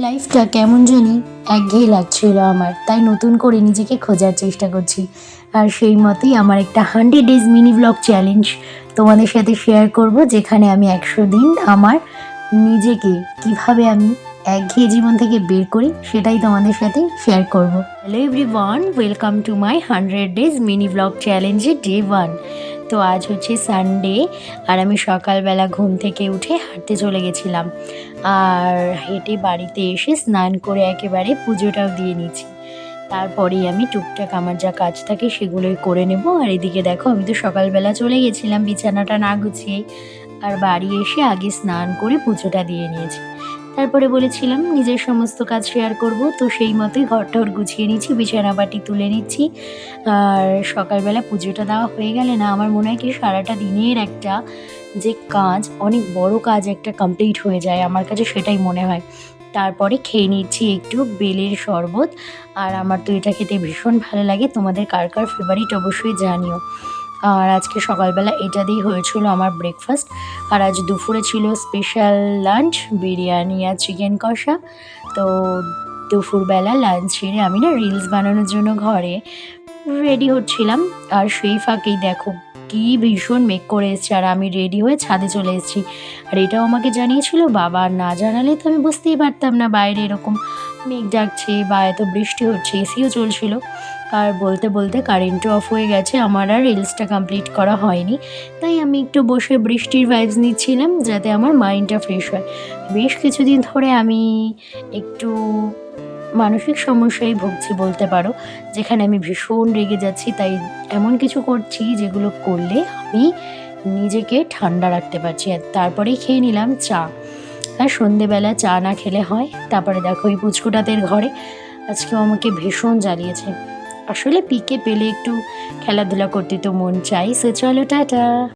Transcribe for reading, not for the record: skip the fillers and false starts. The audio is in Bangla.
লাইফটা কেমন জানি একঘেয়ে লাগছিল আমার, তাই নতুন করে নিজেকে খোঁজার চেষ্টা করছি। আর সেই মতোই আমার একটা 100 ডেজ মিনি ব্লগ চ্যালেঞ্জ তোমাদের সাথে শেয়ার করব, যেখানে আমি 100 দিন আমার নিজেকে কিভাবে আমি একঘেয়ে জীবন থেকে বের করি সেটাই তোমাদের সাথে শেয়ার করব। Hello everyone, welcome to my 100 days mini blog চ্যালেঞ্জের ডে 1। তো আজ হচ্ছে সানডে, আর আমি সকালবেলা ঘুম থেকে উঠে হাঁটতে চলে গেছিলাম। আর হেঁটে বাড়িতে এসে স্নান করে একেবারে পুজোটাও দিয়ে নিয়েছি। তারপরেই আমি টুকটাক আমার যা কাজ থাকে সেগুলোই করে নেব। আর এদিকে দেখো, আমি তো সকালবেলা চলে গেছিলাম বিছানাটা না গুছিয়েই, আর বাড়ি এসে আগে স্নান করে পুজোটা দিয়ে নিয়েছি। তারপরে বলেছিলাম নিজের সমস্ত কাজ শেয়ার করব, তো সেই মতোই ঘরটর গুছিয়ে নিচ্ছি, বিছানাবাটি তুলে নিচ্ছি। আর সকালবেলা পুজোটা দেওয়া হয়ে গেলে না, আমার মনে হয় কি সারাটা দিনের একটা যে কাজ, অনেক বড় কাজ একটা কমপ্লিট হয়ে যায়, আমার কাছে সেটাই মনে হয়। তারপরে খেয়ে নিচ্ছি একটু বেলের শরবত। আর আমার তো এটা খেতে ভীষণ ভালো লাগে, তোমাদের কার কার ফেভারিট অবশ্যই জানিও। আর আজকে সকালবেলা এটা দিয়েই হয়েছিল আমার ব্রেকফাস্ট। আর আজ দুপুরে ছিল স্পেশাল লাঞ্চ, বিরিয়ানি আর চিকেন কষা। তো দুপুরবেলা লাঞ্চ সেরে আমি না রিলস বানানোর জন্য ঘরে রেডি হচ্ছিলাম। আর সেই ফাঁকেই দেখো কি ভীষণ মেঘ করে এসছে, আর আমি রেডি হয়ে ছাদে চলে এসেছি। আর এটাও আমাকে জানিয়েছিল বাবা, আর না জানালে তো আমি বুঝতেই পারতাম না বাইরে এরকম মেঘ ডাকছে বা এত বৃষ্টি হচ্ছে, এসিও চলছিল। আর বলতে বলতে কারেন্টও অফ হয়ে গেছে, আমার আর রিলসটা কমপ্লিট করা হয়নি। তাই আমি একটু বসে বৃষ্টির ভাইবস নিচ্ছিলাম, যাতে আমার মাইন্ডটা ফ্রেশ হয়। বেশ কিছুদিন ধরে আমি একটু মানসিক সমস্যায় ভুগছি বলতে পারো, যেখানে আমি ভীষণ রেগে যাচ্ছি। তাই এমন কিছু করছি যেগুলো করলে আমি নিজেকে ঠান্ডা রাখতে পারছি। আর তারপরেই খেয়ে নিলাম চা। আর সন্ধেবেলা চা না খেলে হয়? তারপরে দেখো এই পুচকুটাদের ঘরে আজকেও আমাকে ভীষণ জ্বালিয়েছে। আসলে পিকে পেলে একটু খেলাধুলা করতে তো মন চাই। সো চলো টাটা।